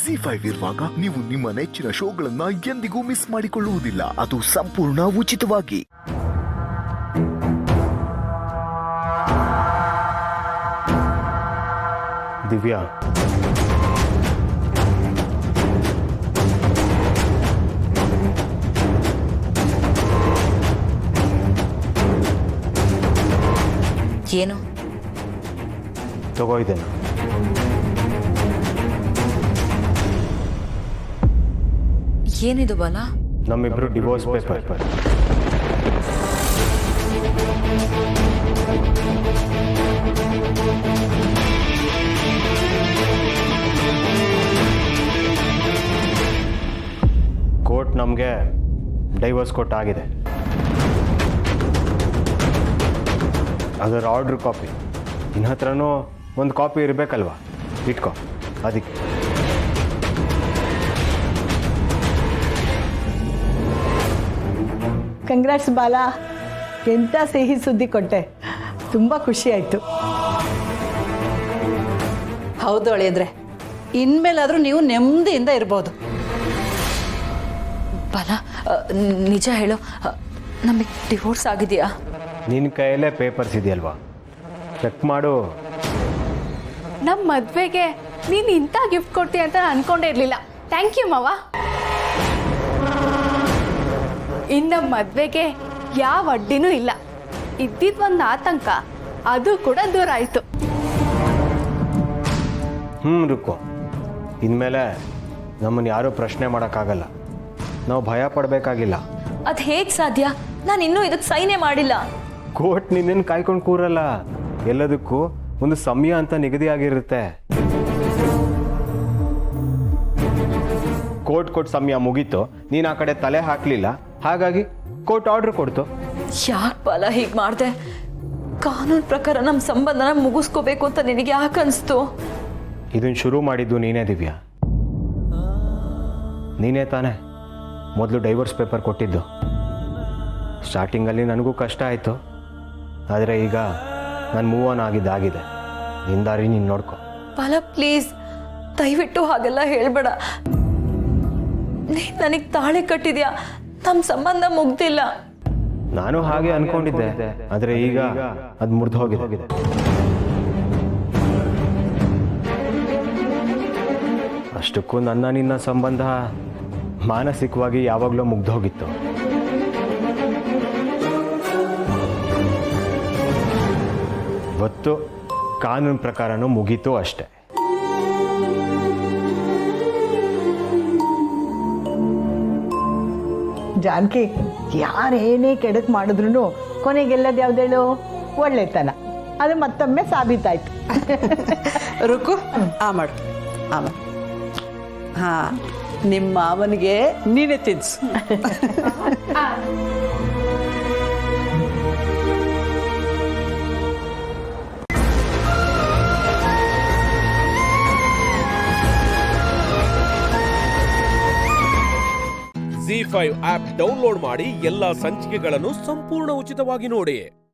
ZEE5 ಇರುವಾಗ ನೀವು ನಿಮ್ಮ ನೆಚ್ಚಿನ ಶೋಗಳನ್ನ ಎಂದಿಗೂ ಮಿಸ್ ಮಾಡಿಕೊಳ್ಳುವುದಿಲ್ಲ. ಅದು ಸಂಪೂರ್ಣ ಉಚಿತವಾಗಿ. ದಿವ್ಯಾ, ಏನು ತಗೋ ಇದನ್ನು. ಏನಿದು ಬಾಲ? ನಮ್ಮಿಬ್ರು ಡಿವೋರ್ಸ್ ಪೇಪರ್. ಕೋರ್ಟ್ ನಮಗೆ ಡೈವರ್ಸ್ ಕೊಟ್ಟಾಗಿದೆ. ಅದರ ಆರ್ಡ್ರ್ ಕಾಪಿ ನಿನ್ನ ಹತ್ರನೂ ಒಂದು ಕಾಪಿ ಇರಬೇಕಲ್ವಾ? ಇಟ್ಕೋ. ಅದಕ್ಕೆ ಕಂಗ್ರಾಟ್ಸ್ ಬಾಲಾ, ಎಂಥ ಸಿಹಿ ಸುದ್ದಿ ಕೊಟ್ಟೆ. ತುಂಬ ಖುಷಿ ಆಯಿತು. ಹೌದು ಅಳಿಯಂದ್ರೆ, ಇನ್ಮೇಲಾದರೂ ನೀವು ನೆಮ್ಮದಿಯಿಂದ ಇರ್ಬೋದು. ಬಾಲ, ನಿಜ ಹೇಳು, ನಮಗೆ ಡಿವೋರ್ಸ್ ಆಗಿದೆಯಾ? ನಿನ್ನ ಕೈಯಲ್ಲೇ ಪೇಪರ್ಸ್ ಇದೆಯಲ್ವಾ, ಚೆಕ್ ಮಾಡು. ನಮ್ಮ ಮದುವೆಗೆ ನೀನು ಇಂಥ ಗಿಫ್ಟ್ ಕೊಡ್ತೀಯ ಅಂತ ಅನ್ಕೊಂಡೇ ಇರಲಿಲ್ಲ. ಥ್ಯಾಂಕ್ ಯು ಮಾವ. ಇನ್ನು ಮದುವೆಗೆ ಯಾವ ಅಡ್ಡಿನೂ ಇಲ್ಲ. ಇದ್ದಿದ್ದು ಒಂದು ಆತಂಕ, ಅದು ಕೂಡ ದೂರ ಆಯಿತು. ರುಕೋ. ಇನ್ಮೇಲೆ ನಮ್ಮನ್ನು ಯಾರೂ ಪ್ರಶ್ನೆ ಮಾಡೋಕ್ಕಾಗಲ್ಲ. ನಾವು ಭಯ ಪಡಬೇಕಾಗಿಲ್ಲ. ಅದು ಹೇಗೆ ಸಾಧ್ಯ? ನಾನು ಇನ್ನೂ ಇದಕ್ಕೆ ಸೈನೇ ಮಾಡಿಲ್ಲ. ಕೋರ್ಟ್ ನಿನ್ನೇನು ಕಾಯ್ಕೊಂಡು ಕೂರಲ್ಲ. ಎಲ್ಲದಕ್ಕೂ ಒಂದು ಸಮಯ ಅಂತ ನಿಗದಿಯಾಗಿರುತ್ತೆ. ಕೋರ್ಟ್ ಕೊಟ್ಟು ಸಮಯ ಮುಗೀತು, ನೀನು ಆ ಕಡೆ ತಲೆ ಹಾಕಲಿಲ್ಲ, ಹಾಗಾಗಿ ಕೋರ್ಟ್ ಆರ್ಡರ್ ಕೊಡ್ತು. ಯಾಕೆ ಬಾಲ ಹೀಗೆ ಮಾಡಿದೆ? ಕಾನೂನು ಪ್ರಕಾರ ನಮ್ಮ ಸಂಬಂಧನ ಮುಗಿಸ್ಕೋಬೇಕು ಅಂತ ನಿನಗೆ ಯಾಕೆ ಅನಿಸ್ತು? ಇದನ್ನು ಶುರು ಮಾಡಿದ್ದು ನೀನೇ ದಿವ್ಯಾ. ನೀನೇ ತಾನೇ ಮೊದಲು ಡೈವರ್ಸ್ ಪೇಪರ್ ಕೊಟ್ಟಿದ್ದು. ಸ್ಟಾರ್ಟಿಂಗಲ್ಲಿ ನನಗೂ ಕಷ್ಟ ಆಯಿತು, ಆದರೆ ಈಗ ನಾನು ಮೂವ್ ಆನ್ ಆಗಿದ್ದಾಗಿದೆ. ನಿನ್ನ ದಾರಿ ನೀನು ನೋಡ್ಕೊ. ಬಾಲ ಪ್ಲೀಸ್, ದಯವಿಟ್ಟು ಹಾಗೆಲ್ಲ ಹೇಳ್ಬೇಡ. ನೀನು ನನಗೆ ತಾಳಿ ಕಟ್ಟಿದ್ಯಾ, ನಮ್ಮ ಸಂಬಂಧ ಮುಗ್ದಿಲ್ಲ. ನಾನು ಹಾಗೆ ಅನ್ಕೊಂಡಿದ್ದೆ, ಆದರೆ ಈಗ ಅದು ಮುರಿದು ಹೋಗಿದೆ. ಅಷ್ಟಕ್ಕೂ ನನ್ನ ನಿನ್ನ ಸಂಬಂಧ ಮಾನಸಿಕವಾಗಿ ಯಾವಾಗಲೂ ಮುಗ್ದು ಹೋಗಿತ್ತು. ಇವತ್ತು ಕಾನೂನು ಪ್ರಕಾರನೂ ಮುಗೀತು ಅಷ್ಟೆ. ಜಾನಕಿ, ಯಾರೇನೇ ಕೆಡಕ್ ಮಾಡಿದ್ರು ಕೊನೆಗೆಲ್ಲದು ಯಾವ್ದೇಳು? ಒಳ್ಳೆತನ. ಅದು ಮತ್ತೊಮ್ಮೆ ಸಾಬೀತಾಯ್ತು. ರುಕು, ಮಾಡು ಹಾಂ, ನಿಮ್ಮ ಮಾವನಿಗೆ ನೀನೇ ತಿನ್ಸು. ZEE5 ಆಪ್ ಡೌನ್ಲೋಡ್ ಮಾಡಿ ಎಲ್ಲಾ ಸಂಚಿಕೆಗಳನ್ನು ಸಂಪೂರ್ಣ ಉಚಿತವಾಗಿ ನೋಡಿ.